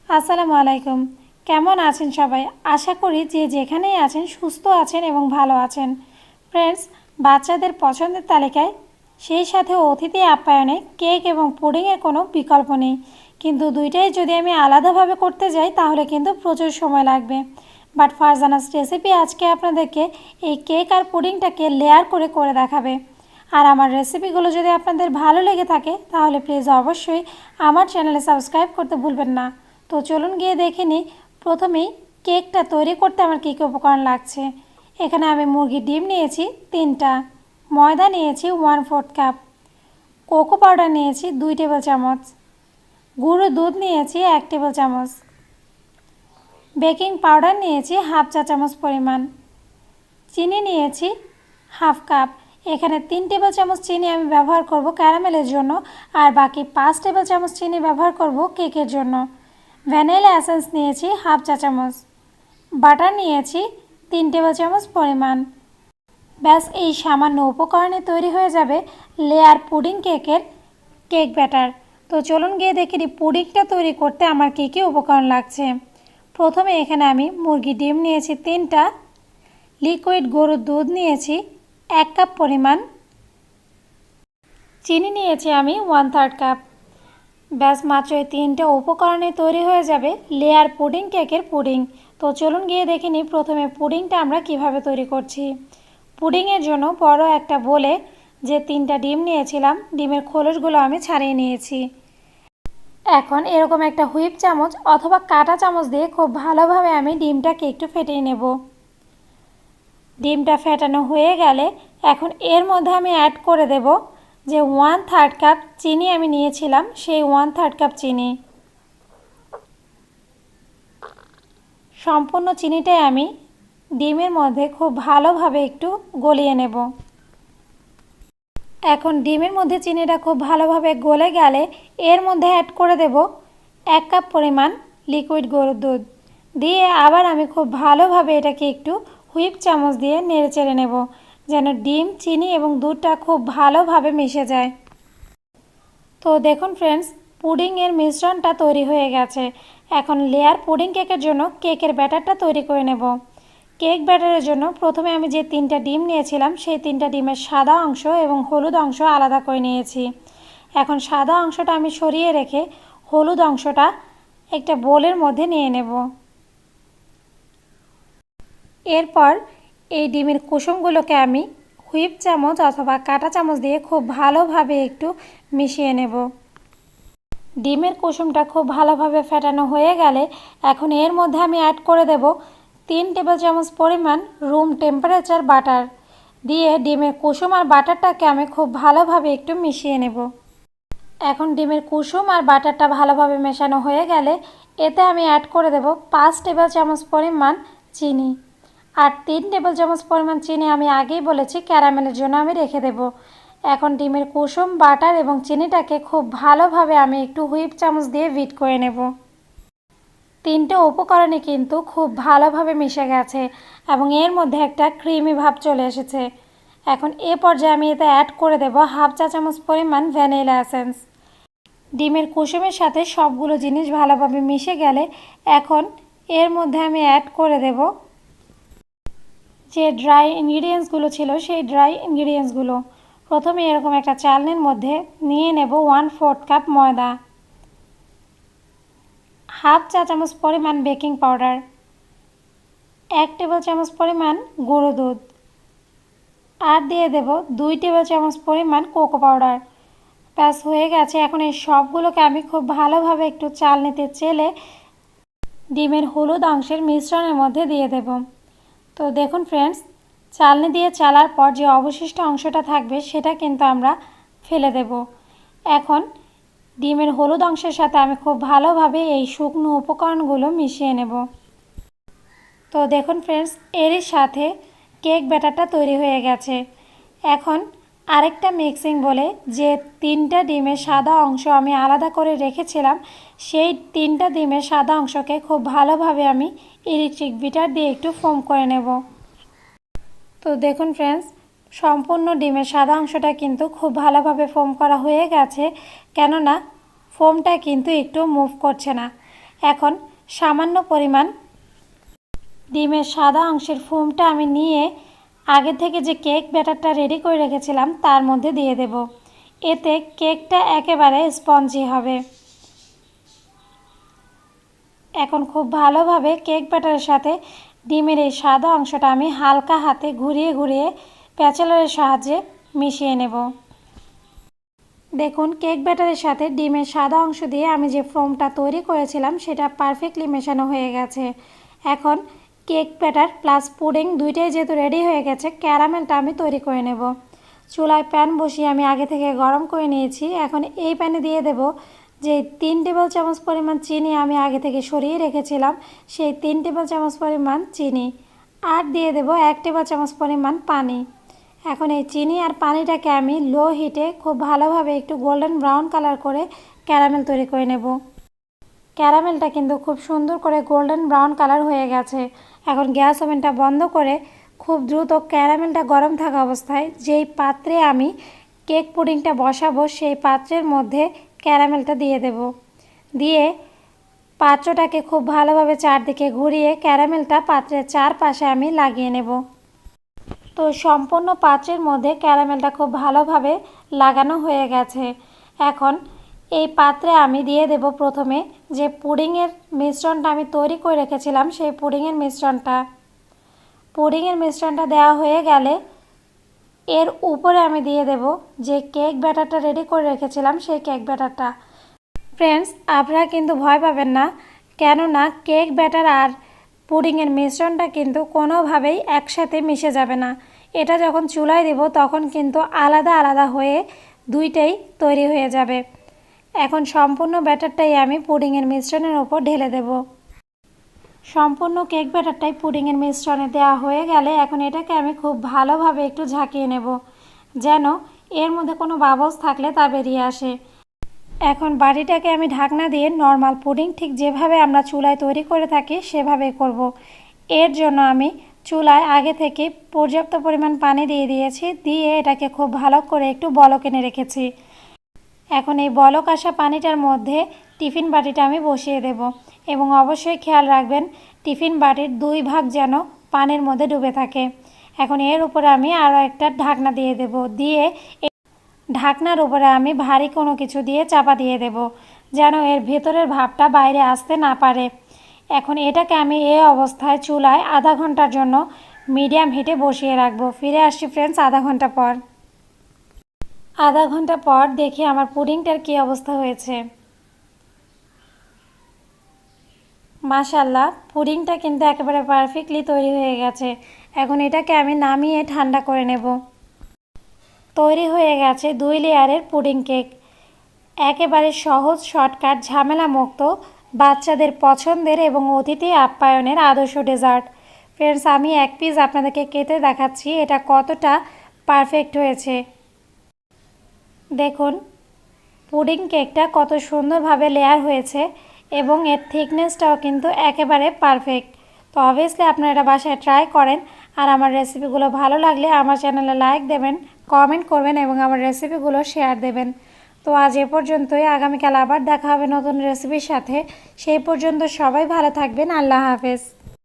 আসসালামু আলাইকুম। কেমন আছেন সবাই? আশা করি যে যেখানেই আছেন সুস্থ আছেন এবং ভালো আছেন। ফ্রেন্ডস, বাচ্চাদের পছন্দের তালিকায় সেই সাথে অতিথি আপ্যায়নে কেক এবং পুডিংয়ের কোনো বিকল্প নেই। কিন্তু দুইটাই যদি আমি আলাদাভাবে করতে যাই তাহলে কিন্তু প্রচুর সময় লাগবে। বাট ফারজানাস রেসিপি আজকে আপনাদেরকে এই কেক আর পুডিংটাকে লেয়ার করে করে দেখাবে। আর আমার রেসিপিগুলো যদি আপনাদের ভালো লেগে থাকে তাহলে প্লিজ অবশ্যই আমার চ্যানেলে সাবস্ক্রাইব করতে ভুলবেন না। তো চলুন গিয়ে দেখে নিই প্রথমেই কেকটা তৈরি করতে আমার কী কী উপকরণ লাগছে। এখানে আমি মুরগির ডিম নিয়েছি 3টা, ময়দা নিয়েছি 1/4 কাপ, কোকো পাউডার নিয়েছি 2 টেবিল চামচ, গুঁড়ো দুধ নিয়েছি 1 টেবিল চামচ, বেকিং পাউডার নিয়েছি 1/2 চা চামচ পরিমাণ, চিনি নিয়েছি 1/2 কাপ। এখানে 3 টেবিল চামচ চিনি আমি ব্যবহার করব ক্যারামেলের জন্য, আর বাকি 5 টেবিল চামচ চিনি ব্যবহার করব কেকের জন্য। ভ্যানিলা এসেন্স নিয়েছি 1/2 চা চামচ, বাটার নিয়েছি 3 টেবিল চামচ পরিমাণ। ব্যাস এই সামান্য উপকরণে তৈরি হয়ে যাবে লেয়ার পুডিং কেকের কেক ব্যাটার। তো চলুন গিয়ে দেখে নিই পুডিংটা তৈরি করতে আমার কী কী উপকরণ লাগছে। প্রথমে এখানে আমি মুরগির ডিম নিয়েছি 3টা, লিকুইড গরুর দুধ নিয়েছি 1 কাপ পরিমাণ, চিনি নিয়েছি আমি 1/3 কাপ। ব্যাস মাত্র এই 3টে উপকরণে তৈরি হয়ে যাবে লেয়ার পুডিং কেকের পুডিং। তো চলুন গিয়ে দেখে নিই প্রথমে পুডিংটা আমরা কিভাবে তৈরি করছি। পুডিংয়ের জন্য বড় একটা বোলে যে 3টা ডিম নিয়েছিলাম, ডিমের খোলসগুলো আমি ছাড়িয়ে নিয়েছি। এখন এরকম একটা হুইপ চামচ অথবা কাঁটা চামচ দিয়ে খুব ভালোভাবে আমি ডিমটাকে একটু ফেটিয়ে নেব। ডিমটা ফেটানো হয়ে গেলে এখন এর মধ্যে আমি অ্যাড করে দেব যে 1/3 কাপ চিনি আমি নিয়েছিলাম, সেই 1/3 কাপ চিনি। সম্পূর্ণ চিনিটাই আমি ডিমের মধ্যে খুব ভালোভাবে একটু গলিয়ে নেব। এখন ডিমের মধ্যে চিনিটা খুব ভালোভাবে গলে গেলে এর মধ্যে অ্যাড করে দেব 1 কাপ পরিমাণ লিকুইড গরুর দুধ দিয়ে আবার আমি খুব ভালোভাবে এটাকে একটু হুইপ চামচ দিয়ে নেড়ে চেড়ে নেব, যেন ডিম, চিনি এবং দুধটা খুব ভালোভাবে মিশে যায়। তো দেখুন ফ্রেন্ডস, পুডিংয়ের মিশ্রণটা তৈরি হয়ে গেছে। এখন লেয়ার পুডিং কেকের জন্য কেকের ব্যাটারটা তৈরি করে নেব। কেক ব্যাটারের জন্য প্রথমে আমি যে 3টা ডিম নিয়েছিলাম সেই 3টা ডিমের সাদা অংশ এবং হলুদ অংশ আলাদা করে নিয়েছি। এখন সাদা অংশটা আমি সরিয়ে রেখে হলুদ অংশটা একটা বোলের মধ্যে নিয়ে নেব। এরপর এই ডিমের কুসুমগুলোকে আমি হুইপ চামচ অথবা কাঁটা চামচ দিয়ে খুব ভালোভাবে একটু মিশিয়ে নেব। ডিমের কুসুমটা খুব ভালোভাবে ফেটানো হয়ে গেলে এখন এর মধ্যে আমি অ্যাড করে দেব 3 টেবিল চামচ পরিমাণ রুম টেম্পারেচার বাটার দিয়ে ডিমের কুসুম আর বাটারটাকে আমি খুব ভালোভাবে একটু মিশিয়ে নেব। এখন ডিমের কুসুম আর বাটারটা ভালোভাবে মেশানো হয়ে গেলে এতে আমি অ্যাড করে দেব 5 টেবিল চামচ পরিমাণ চিনি। আর 3 টেবিল চামচ পরিমাণ চিনি আমি আগেই বলেছি ক্যারামেলের জন্য আমি রেখে দেব। এখন ডিমের কুসুম, বাটার এবং চিনিটাকে খুব ভালোভাবে আমি একটু হুইপ চামচ দিয়ে বিট করে নেব। 3টে উপকরণই কিন্তু খুব ভালোভাবে মিশে গেছে এবং এর মধ্যে একটা ক্রিমি ভাব চলে এসেছে। এখন এ পর্যায়ে আমি এতে অ্যাড করে দেব 1/2 চা চামচ পরিমাণ ভ্যানিলা এসেন্স। ডিমের কুসুমের সাথে সবগুলো জিনিস ভালোভাবে মিশে গেলে এখন এর মধ্যে আমি অ্যাড করে দেব যে ড্রাই ইনগ্রিডিয়েন্টসগুলো ছিল সেই ড্রাই ইনগ্রিডিয়েন্টসগুলো। প্রথমে এরকম একটা চালনির মধ্যে নিয়ে নেব 1/4 কাপ ময়দা, 1/2 চা চামচ পরিমাণ বেকিং পাউডার, 1 টেবিল চামচ পরিমাণ গুঁড়ো দুধ, আর দিয়ে দেব 2 টেবিল চামচ পরিমাণ কোকো পাউডার। ব্যাস হয়ে গেছে। এখন এই সবগুলোকে আমি খুব ভালোভাবে একটু চালনিতে চেলে ডিমের হলুদ অংশের মিশ্রণের মধ্যে দিয়ে দেব। তো দেখুন ফ্রেন্ডস, চালনি দিয়ে চালার পর যে অবশিষ্ট অংশটা থাকবে সেটা কিন্তু আমরা ফেলে দেব। এখন ডিমের হলুদ অংশের সাথে আমি খুব ভালোভাবে এই শুকনো উপকরণগুলো মিশিয়ে নেব। তো দেখুন ফ্রেন্ডস, এরই সাথে কেক ব্যাটারটা তৈরি হয়ে গেছে। এখন আরেকটা মিক্সিং বলে যে 3টা ডিমের সাদা অংশ আমি আলাদা করে রেখেছিলাম সেই 3টা ডিমের সাদা অংশকে খুব ভালোভাবে আমি ইলেকট্রিক বিটার দিয়ে একটু ফোম করে নেব। তো দেখুন ফ্রেন্ডস, সম্পূর্ণ ডিমের সাদা অংশটা কিন্তু খুব ভালোভাবে ফোম করা হয়ে গেছে, কেননা ফোমটা কিন্তু একটু মুভ করছে না। এখন সামান্য পরিমাণ ডিমের সাদা অংশের ফোমটা আমি নিয়ে আগে থেকে যে কেক ব্যাটারটা রেডি করে রেখেছিলাম তার মধ্যে দিয়ে দেব। এতে কেকটা একেবারে স্পঞ্জি হবে। এখন খুব ভালোভাবে কেক ব্যাটারের সাথে ডিমের এই সাদা অংশটা আমি হালকা হাতে ঘুরিয়ে ঘুরিয়ে প্যাচেলারের সাহায্যে মিশিয়ে নেব। দেখুন কেক ব্যাটারের সাথে ডিমের সাদা অংশ দিয়ে আমি যে ফোমটা তৈরি করেছিলাম সেটা পারফেক্টলি মেশানো হয়ে গেছে। এখন কেক ব্যাটার প্লাস পুডিং দুইটাই যেহেতু রেডি হয়ে গেছে, ক্যারামেলটা আমি তৈরি করে নেব। চুলায় প্যান বসিয়ে আমি আগে থেকে গরম করে নিয়েছি। এখন এই প্যানে দিয়ে দেব যে 3 টেবিল চামচ পরিমাণ চিনি আমি আগে থেকে সরিয়ে রেখেছিলাম, সেই 3 টেবিল চামচ পরিমাণ চিনি, আর দিয়ে দেব 1 টেবিল চামচ পরিমাণ পানি। এখন এই চিনি আর পানিটাকে আমি লো হিটে খুব ভালোভাবে একটু গোল্ডেন ব্রাউন কালার করে ক্যারামেল তৈরি করে নেব। ক্যারামেলটা কিন্তু খুব সুন্দর করে গোল্ডেন ব্রাউন কালার হয়ে গেছে। এখন গ্যাস ওভেনটা বন্ধ করে খুব দ্রুত ক্যারামেলটা গরম থাকা অবস্থায় যেই পাত্রে আমি কেক পুডিংটা বসাবো সেই পাত্রের মধ্যে ক্যারামেলটা দিয়ে দেব। দিয়ে পাত্রটাকে খুব ভালোভাবে চারদিকে ঘুরিয়ে ক্যারামেলটা পাত্রের চারপাশে আমি লাগিয়ে নেব। তো সম্পূর্ণ পাত্রের মধ্যে ক্যারামেলটা খুব ভালোভাবে লাগানো হয়ে গেছে। এখন এই পাত্রে আমি দিয়ে দেব প্রথমে যে পুডিংয়ের মিশ্রণটা আমি তৈরি করে রেখেছিলাম সেই পুডিংয়ের মিশ্রণটা দেওয়া হয়ে গেলে এর উপরে আমি দিয়ে দেব যে কেক ব্যাটারটা রেডি করে রেখেছিলাম সেই কেক ব্যাটারটা। ফ্রেন্ডস, আপনারা কিন্তু ভয় পাবেন না, কেননা কেক ব্যাটার আর পুডিংয়ের মিশ্রণটা কিন্তু কোনোভাবেই একসাথে মিশে যাবে না। এটা যখন চুলায় দেব তখন কিন্তু আলাদা আলাদা হয়ে দুইটাই তৈরি হয়ে যাবে। এখন সম্পূর্ণ ব্যাটারটাই আমি পুডিংয়ের মিশ্রণের ওপর ঢেলে দেব। সম্পূর্ণ কেক ব্যাটারটাই পুডিংয়ের মিশ্রণে দেওয়া হয়ে গেলে এখন এটাকে আমি খুব ভালোভাবে একটু ঝাঁকিয়ে নেব, যেন এর মধ্যে কোনো বাবলস থাকলে তা বেরিয়ে আসে। এখন বাটিটাকে আমি ঢাকনা দিয়ে নর্মাল পুডিং ঠিক যেভাবে আমরা চুলায় তৈরি করে থাকি সেভাবে করব। এর জন্য আমি চুলায় আগে থেকে পর্যাপ্ত পরিমাণ পানি দিয়ে দিয়েছি, দিয়ে এটাকে খুব ভালো করে একটু বলক এনে রেখেছি। এখন এই বলক আসা পানিটার মধ্যে টিফিন বাটিটা আমি বসিয়ে দেব এবং অবশ্যই খেয়াল রাখবেন টিফিন বাটির 2 ভাগ যেন পানির মধ্যে ডুবে থাকে। এখন এর উপরে আমি আরও একটা ঢাকনা দিয়ে দেব, দিয়ে ঢাকনার উপরে আমি ভারী কোনো কিছু দিয়ে চাপা দিয়ে দেব, যেন এর ভেতরের ভাপটা বাইরে আসতে না পারে। এখন এটাকে আমি এই অবস্থায় চুলায় আধা ঘন্টার জন্য মিডিয়াম হিটে বসিয়ে রাখবো। ফিরে আসছি ফ্রেন্ডস আধা ঘন্টা পর। আধা ঘন্টা পর দেখি আমার পুডিংটার কী অবস্থা হয়েছে। মাশাআল্লাহ, পুডিংটা কিন্তু একেবারে পারফেক্টলি তৈরি হয়ে গেছে। এখন এটাকে আমি নামিয়ে ঠান্ডা করে নেব। তৈরি হয়ে গেছে 2 লেয়ারের পুডিং কেক। একেবারে সহজ, শর্টকাট, ঝামেলা মুক্ত, বাচ্চাদের পছন্দের এবং অতিথি আপ্যায়নের আদর্শ ডেজার্ট। ফ্রেন্ডস, আমি এক পিস আপনাদেরকে কেটে দেখাচ্ছি এটা কতটা পারফেক্ট হয়েছে। দেখুন পুডিং কেকটা কত সুন্দরভাবে লেয়ার হয়েছে এবং এর থিকনেসটাও কিন্তু একেবারে পারফেক্ট। তো অবভিয়াসলি আপনারা এটা বাসায় ট্রাই করেন, আর আমার রেসিপিগুলো ভালো লাগলে আমার চ্যানেলে লাইক দেবেন, কমেন্ট করবেন এবং আমার রেসিপিগুলো শেয়ার দেবেন। তো আজ এ পর্যন্তই, আগামীকাল আবার দেখা হবে নতুন রেসিপির সাথে। সেই পর্যন্ত সবাই ভালো থাকবেন। আল্লাহ হাফেজ।